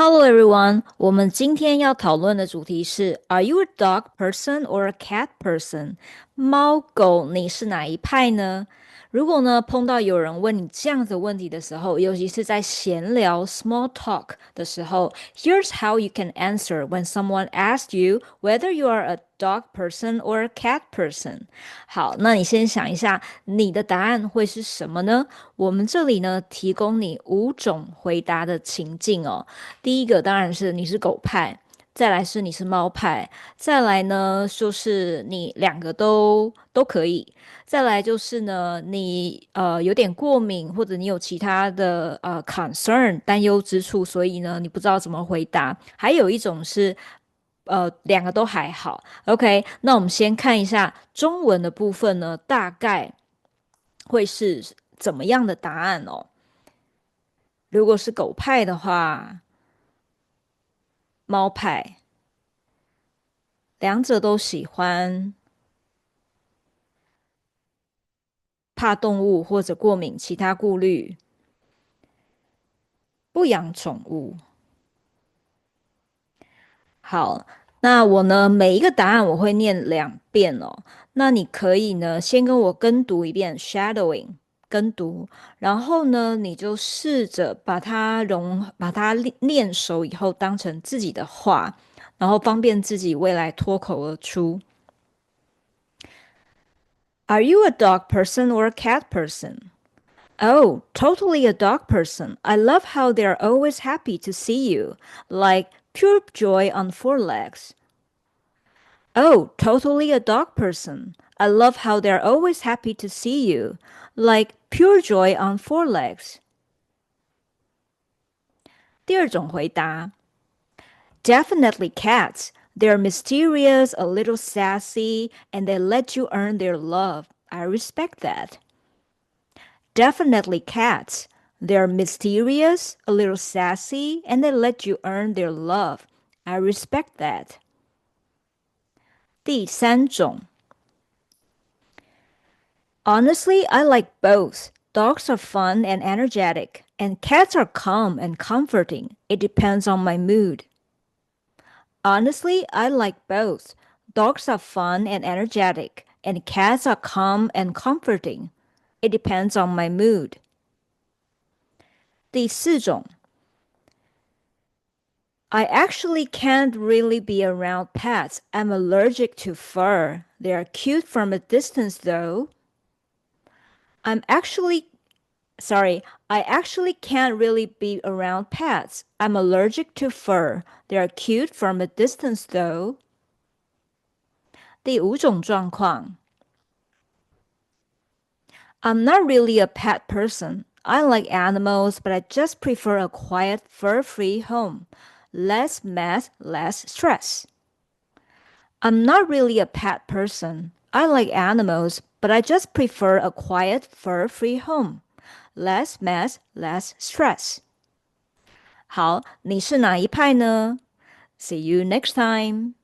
Hello everyone，我们今天要讨论的主题是 Are you a dog person or a cat person？猫狗你是哪一派呢？如果呢碰到有人问你这样子的问题的时候，尤其是在闲聊 small talk 的时候，Here's how you can answer when someone asks you whether you are a dog person or a cat person。好，那你先想一下，你的答案会是什么呢？我们这里呢提供你5种回答的情境哦。第一个当然是你是狗派，再来是你是猫派，再来呢就是你两个都可以，再来就是呢你有点过敏或者你有其他的concern 担忧之处，所以呢你不知道怎么回答。还有一种是两个都还好。OK，那我们先看一下中文的部分呢，大概会是怎么样的答案哦？如果是狗派的话，猫派。两者都喜欢，怕动物或者过敏，其他顾虑，不养宠物。好，那我呢，每一个答案我会念2遍哦。那你可以呢，先跟我跟读一遍 shadowing 跟读，然后呢，你就试着把它练熟以后，当成自己的话，然后方便自己未来脱口而出。Are you a dog person or a cat person? Oh, totally a dog person. I love how they're always happy to see you, like pure joy on 4 legs. Oh, totally a dog person. I love how they're always happy to see you, like pure joy on 4 legs. 第二种回答 Definitely cats. They're mysterious, a little sassy, and they let you earn their love. I respect that. Definitely cats. They're mysterious, a little sassy, and they let you earn their love. I respect that. 第3种 Honestly, I like both. Dogs are fun and energetic, and cats are calm and comforting. It depends on my mood. Honestly, I like both. Dogs are fun and energetic, and cats are calm and comforting. It depends on my mood. 第4种 I actually can't really be around pets. I'm allergic to fur. They are cute from a distance though. I'm actually sorry, I actually can't really be around pets. I'm allergic to fur. They are cute from a distance though. 第5种状况 I'm not really a pet person. I like animals, but I just prefer a quiet, fur-free home. Less mess, less stress. I'm not really a pet person. I like animals, but I just prefer a quiet, fur-free home. Less mess, less stress. 好，你是哪一派呢？See you next time.